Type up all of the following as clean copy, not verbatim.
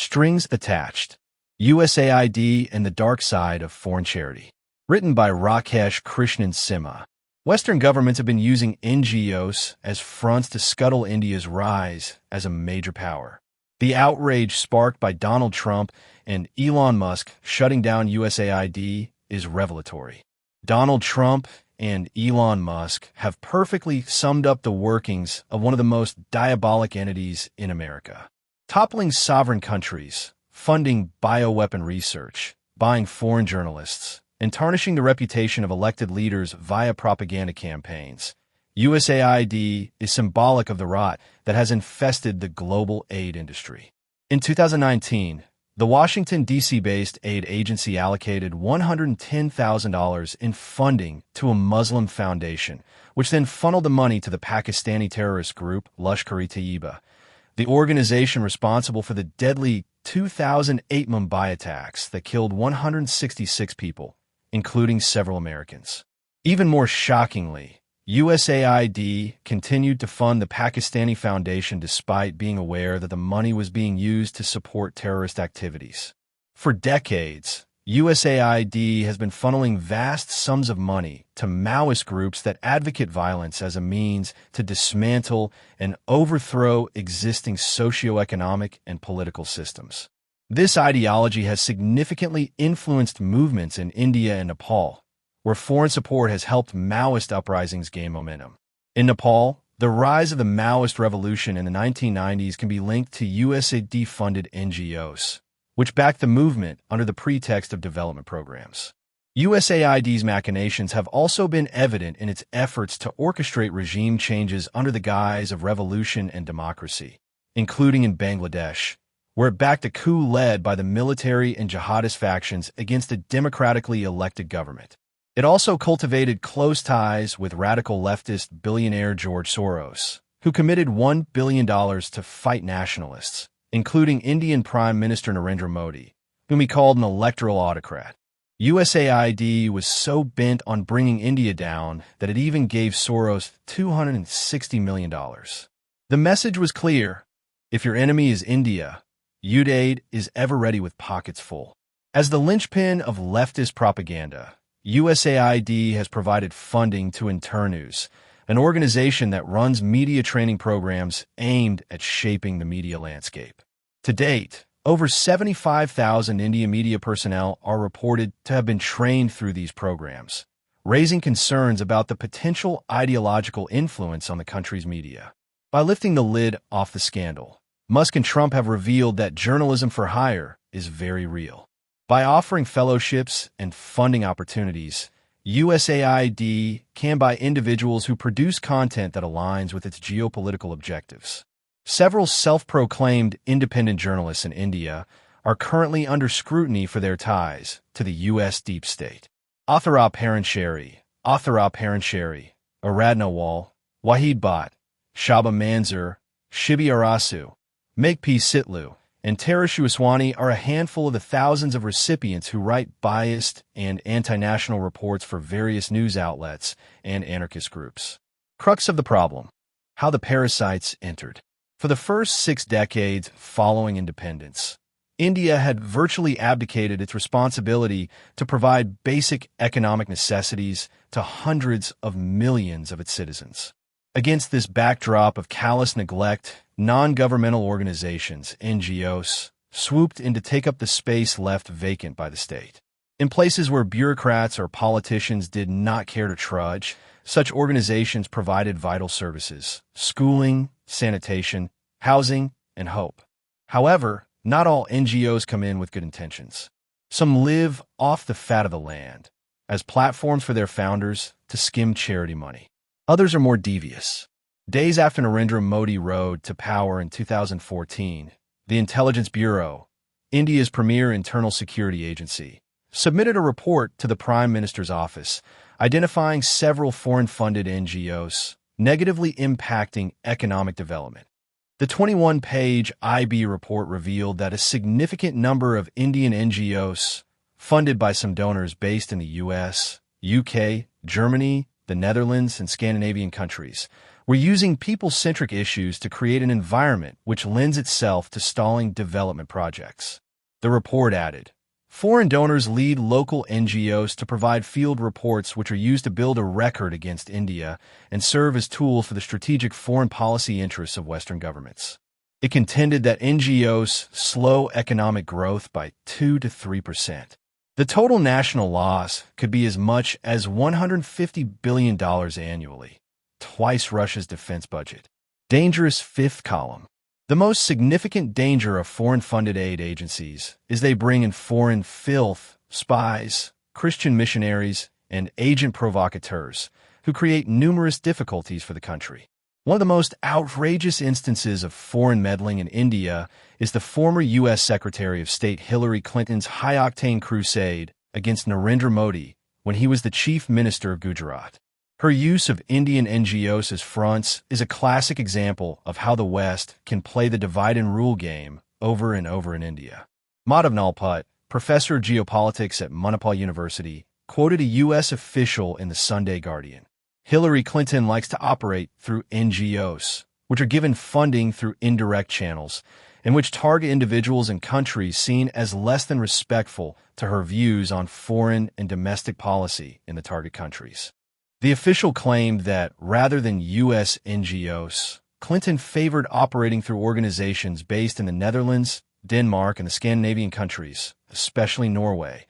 Strings Attached, USAID and the Dark Side of Foreign Charity. Written by Rakesh Krishnan Simha. Western governments have been using NGOs as fronts to scuttle India's rise as a major power. The outrage sparked by Donald Trump and Elon Musk shutting down USAID is revelatory. Donald Trump and Elon Musk have perfectly summed up the workings of one of the most diabolic entities in America. Toppling sovereign countries, funding bioweapon research, buying foreign journalists, and tarnishing the reputation of elected leaders via propaganda campaigns. USAID is symbolic of the rot that has infested the global aid industry. In 2019, the Washington, D.C.-based aid agency allocated $110,000 in funding to a Muslim foundation, which then funneled the money to the Pakistani terrorist group Lashkar-e-Tayyiba, the organization responsible for the deadly 2008 Mumbai attacks that killed 166 people, including several Americans. Even more shockingly, USAID continued to fund the Pakistani Foundation despite being aware that the money was being used to support terrorist activities. For decades, USAID has been funneling vast sums of money to Maoist groups that advocate violence as a means to dismantle and overthrow existing socioeconomic and political systems. This ideology has significantly influenced movements in India and Nepal, where foreign support has helped Maoist uprisings gain momentum. In Nepal, the rise of the Maoist revolution in the 1990s can be linked to USAID-funded NGOs, which backed the movement under the pretext of development programs. USAID's machinations have also been evident in its efforts to orchestrate regime changes under the guise of revolution and democracy, including in Bangladesh, where it backed a coup led by the military and jihadist factions against a democratically elected government. It also cultivated close ties with radical leftist billionaire George Soros, who committed $1 billion to fight nationalists, including Indian Prime Minister Narendra Modi, whom he called an electoral autocrat. USAID was so bent on bringing India down that it even gave Soros $260 million. The message was clear: if your enemy is India, USAID is ever ready with pockets full. As the linchpin of leftist propaganda, USAID has provided funding to Internews, an organization that runs media training programs aimed at shaping the media landscape. To date, over 75,000 Indian media personnel are reported to have been trained through these programs, raising concerns about the potential ideological influence on the country's media. By lifting the lid off the scandal, Musk and Trump have revealed that journalism for hire is very real. By offering fellowships and funding opportunities, USAID can buy individuals who produce content that aligns with its geopolitical objectives. Several self-proclaimed independent journalists in India are currently under scrutiny for their ties to the U.S. deep state. Athara Parancheri, Aradhna Wal, Wahid Bhatt, Shaba Manzur, Shibi Arasu, Megh Sitlu, and Tereshu Aswani are a handful of the thousands of recipients who write biased and anti-national reports for various news outlets and anarchist groups. Crux of the problem: how the parasites entered. For the first 6 decades following independence, India had virtually abdicated its responsibility to provide basic economic necessities to hundreds of millions of its citizens. Against this backdrop of callous neglect, non-governmental organizations, NGOs, swooped in to take up the space left vacant by the state. In places where bureaucrats or politicians did not care to trudge, such organizations provided vital services: schooling, sanitation, housing, and hope. However, not all NGOs come in with good intentions. Some live off the fat of the land, as platforms for their founders to skim charity money. Others are more devious. Days after Narendra Modi rode to power in 2014, the Intelligence Bureau, India's premier internal security agency, submitted a report to the Prime Minister's office identifying several foreign-funded NGOs negatively impacting economic development. The 21-page IB report revealed that a significant number of Indian NGOs, funded by some donors based in the US, UK, Germany, the Netherlands, and Scandinavian countries, We're using people-centric issues to create an environment which lends itself to stalling development projects. The report added, foreign donors lead local NGOs to provide field reports which are used to build a record against India and serve as tools for the strategic foreign policy interests of Western governments. It contended that NGOs slow economic growth by 2 to 3%. The total national loss could be as much as $150 billion annually, twice Russia's defense budget. Dangerous fifth column. The most significant danger of foreign-funded aid agencies is they bring in foreign filth, spies, Christian missionaries, and agent provocateurs who create numerous difficulties for the country. One of the most outrageous instances of foreign meddling in India is the former U.S. Secretary of State Hillary Clinton's high-octane crusade against Narendra Modi when he was the chief minister of Gujarat. Her use of Indian NGOs as fronts is a classic example of how the West can play the divide-and-rule game over and over in India. Madhav Nalput, professor of geopolitics at Manipal University, quoted a U.S. official in the Sunday Guardian. Hillary Clinton likes to operate through NGOs, which are given funding through indirect channels, and which target individuals and countries seen as less than respectful to her views on foreign and domestic policy in the target countries. The official claimed that, rather than U.S. NGOs, Clinton favored operating through organizations based in the Netherlands, Denmark, and the Scandinavian countries, especially Norway,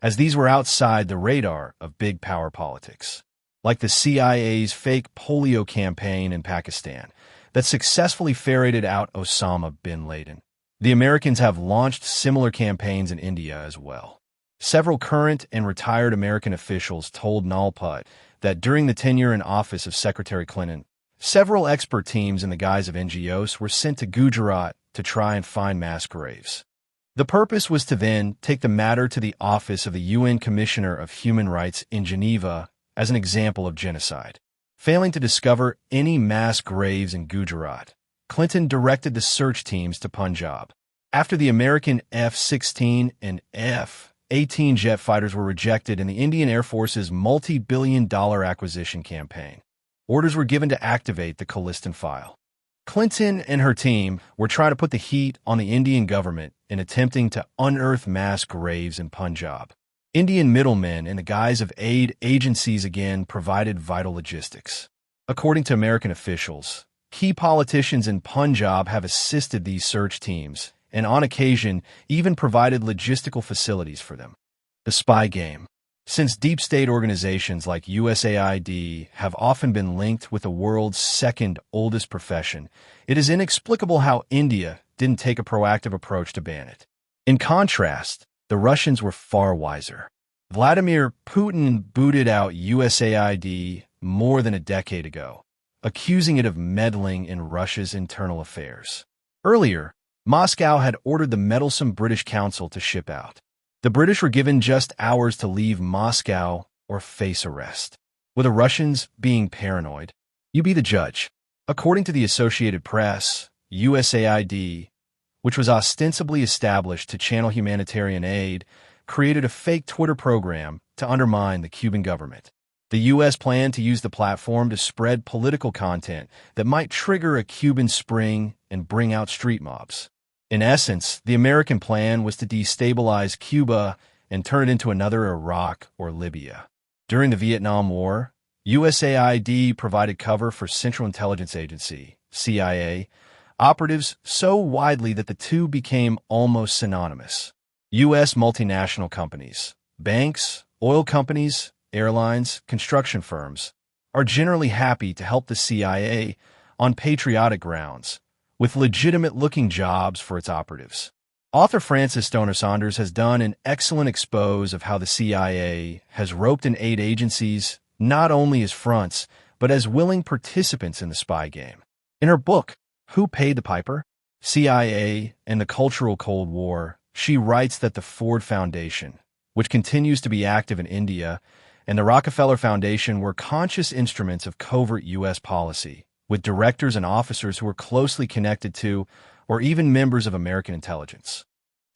as these were outside the radar of big power politics. Like the CIA's fake polio campaign in Pakistan that successfully ferreted out Osama bin Laden. The Americans have launched similar campaigns in India as well. Several current and retired American officials told Nalput that during the tenure in office of Secretary Clinton, several expert teams in the guise of NGOs were sent to Gujarat to try and find mass graves. The purpose was to then take the matter to the office of the UN Commissioner of Human Rights in Geneva as an example of genocide. Failing to discover any mass graves in Gujarat, Clinton directed the search teams to Punjab. After the American F-16 and F-18 jet fighters were rejected in the Indian Air Force's multi-billion-dollar acquisition campaign, orders were given to activate the Khalistan file. Clinton and her team were trying to put the heat on the Indian government in attempting to unearth mass graves in Punjab. Indian middlemen in the guise of aid agencies again provided vital logistics. According to American officials, key politicians in Punjab have assisted these search teams and on occasion even provided logistical facilities for them. The spy game. Since deep state organizations like USAID have often been linked with the world's second oldest profession, it is inexplicable how India didn't take a proactive approach to ban it. In contrast, the Russians were far wiser. Vladimir Putin booted out USAID more than a decade ago, accusing it of meddling in Russia's internal affairs. Earlier, Moscow had ordered the meddlesome British Council to ship out. The British were given just hours to leave Moscow or face arrest. With the Russians being paranoid, you be the judge. According to the Associated Press, USAID, which was ostensibly established to channel humanitarian aid, created a fake Twitter program to undermine the Cuban government. The U.S. planned to use the platform to spread political content that might trigger a Cuban spring and bring out street mobs. In essence, the American plan was to destabilize Cuba and turn it into another Iraq or Libya. During the Vietnam War, USAID provided cover for Central Intelligence Agency, CIA, operatives so widely that the two became almost synonymous. U.S. multinational companies, banks, oil companies, airlines, construction firms are generally happy to help the CIA on patriotic grounds, with legitimate-looking jobs for its operatives. Author Francis Stoner Saunders has done an excellent expose of how the CIA has roped in aid agencies not only as fronts, but as willing participants in the spy game. In her book, Who Paid the Piper? CIA and the Cultural Cold War, she writes that the Ford Foundation, which continues to be active in India, and the Rockefeller Foundation were conscious instruments of covert U.S. policy, with directors and officers who were closely connected to or even members of American intelligence.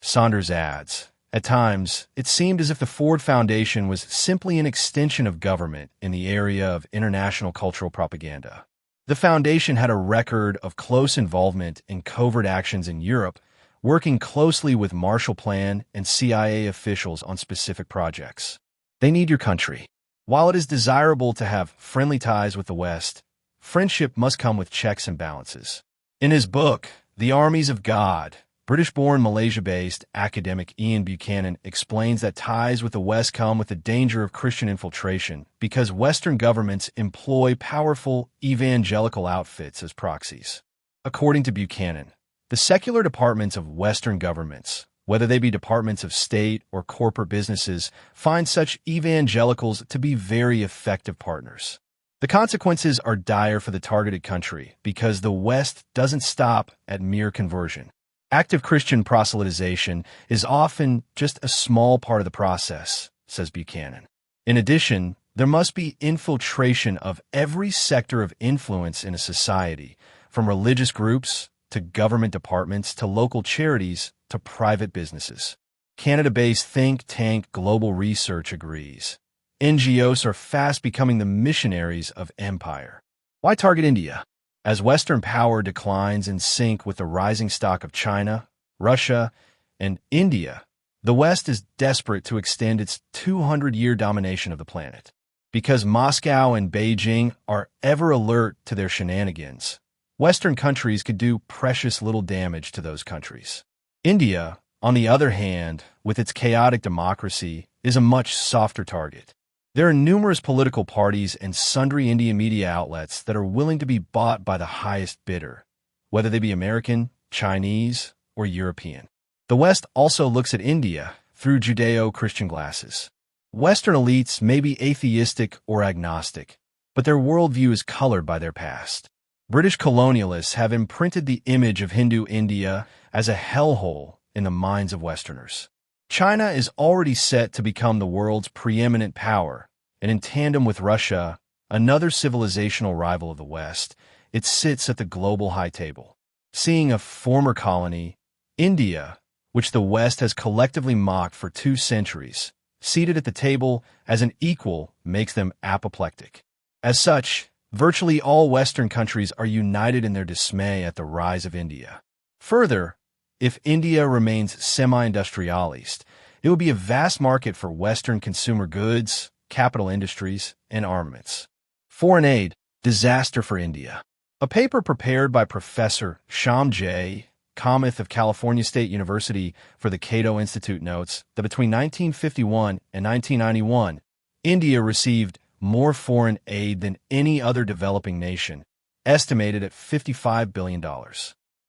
Saunders adds, at times, it seemed as if the Ford Foundation was simply an extension of government in the area of international cultural propaganda. The foundation had a record of close involvement in covert actions in Europe, working closely with Marshall Plan and CIA officials on specific projects. They need your country. While it is desirable to have friendly ties with the West, friendship must come with checks and balances. In his book, The Armies of God, British-born Malaysia-based academic Ian Buchanan explains that ties with the West come with the danger of Christian infiltration because Western governments employ powerful evangelical outfits as proxies. According to Buchanan, the secular departments of Western governments, whether they be departments of state or corporate businesses, find such evangelicals to be very effective partners. The consequences are dire for the targeted country because the West doesn't stop at mere conversion. Active Christian proselytization is often just a small part of the process, says Buchanan. In addition, there must be infiltration of every sector of influence in a society, from religious groups to government departments to local charities to private businesses. Canada-based think tank Global Research agrees. NGOs are fast becoming the missionaries of empire. Why target India? As Western power declines in sync with the rising stock of China, Russia, and India, the West is desperate to extend its 200-year domination of the planet. Because Moscow and Beijing are ever alert to their shenanigans, Western countries could do precious little damage to those countries. India, on the other hand, with its chaotic democracy, is a much softer target. There are numerous political parties and sundry Indian media outlets that are willing to be bought by the highest bidder, whether they be American, Chinese, or European. The West also looks at India through Judeo-Christian glasses. Western elites may be atheistic or agnostic, but their worldview is colored by their past. British colonialists have imprinted the image of Hindu India as a hellhole in the minds of Westerners. China is already set to become the world's preeminent power, and in tandem with Russia, another civilizational rival of the West, it sits at the global high table. Seeing a former colony, India, which the West has collectively mocked for 2 centuries, seated at the table as an equal makes them apoplectic. As such, virtually all Western countries are united in their dismay at the rise of India. Further, if India remains semi-industrialist, it will be a vast market for Western consumer goods, capital industries, and armaments. Foreign aid, disaster for India. A paper prepared by Professor Shyam J. Kamath of California State University for the Cato Institute notes that between 1951 and 1991, India received more foreign aid than any other developing nation, estimated at $55 billion.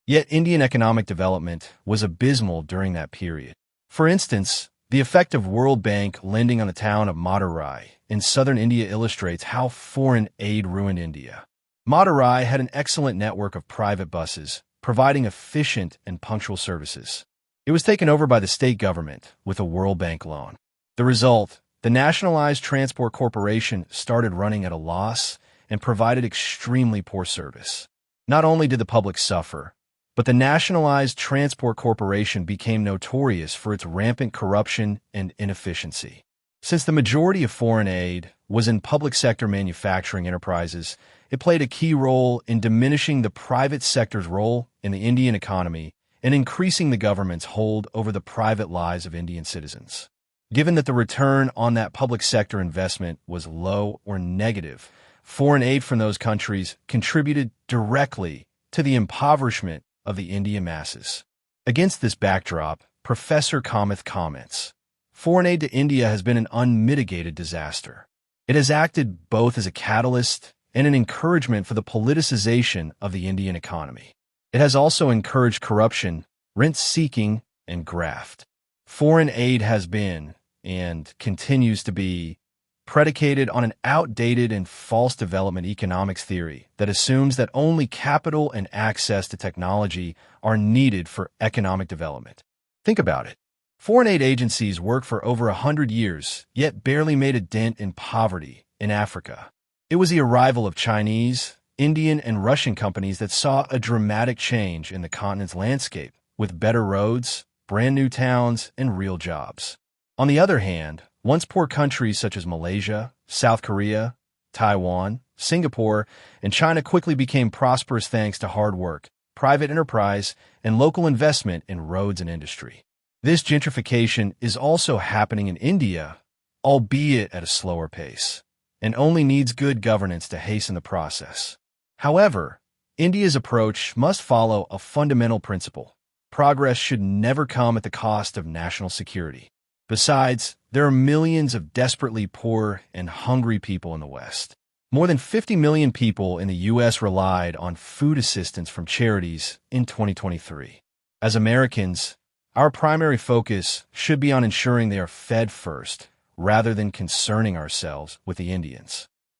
Yet Indian economic development was abysmal during that period. For instance, the effect of World Bank lending on the town of Madurai in southern India illustrates how foreign aid ruined India. Madurai had an excellent network of private buses, providing efficient and punctual services. It was taken over by the state government with a World Bank loan. The result, the Nationalized Transport Corporation started running at a loss and provided extremely poor service. Not only did the public suffer, but the Nationalized Transport Corporation became notorious for its rampant corruption and inefficiency. Since the majority of foreign aid was in public sector manufacturing enterprises, it played a key role in diminishing the private sector's role in the Indian economy and increasing the government's hold over the private lives of Indian citizens. Given that the return on that public sector investment was low or negative, foreign aid from those countries contributed directly to the impoverishment of the Indian masses. Against this backdrop, Professor Kamath comments, foreign aid to India has been an unmitigated disaster. It has acted both as a catalyst and an encouragement for the politicization of the Indian economy. It has also encouraged corruption, rent-seeking, and graft. Foreign aid has been, and continues to be, predicated on an outdated and false development economics theory that assumes that only capital and access to technology are needed for economic development. Think about it. Foreign aid agencies worked for over 100 years, yet barely made a dent in poverty in Africa. It was the arrival of Chinese, Indian, and Russian companies that saw a dramatic change in the continent's landscape, with better roads, brand new towns, and real jobs. On the other hand, once poor countries such as Malaysia, South Korea, Taiwan, Singapore, and China quickly became prosperous thanks to hard work, private enterprise, and local investment in roads and industry. This gentrification is also happening in India, albeit at a slower pace, and only needs good governance to hasten the process. However, India's approach must follow a fundamental principle. Progress should never come at the cost of national security. Besides, there are millions of desperately poor and hungry people in the West. More than 50 million people in the U.S. relied on food assistance from charities in 2023. As Americans, our primary focus should be on ensuring they are fed first, rather than concerning ourselves with the Indians.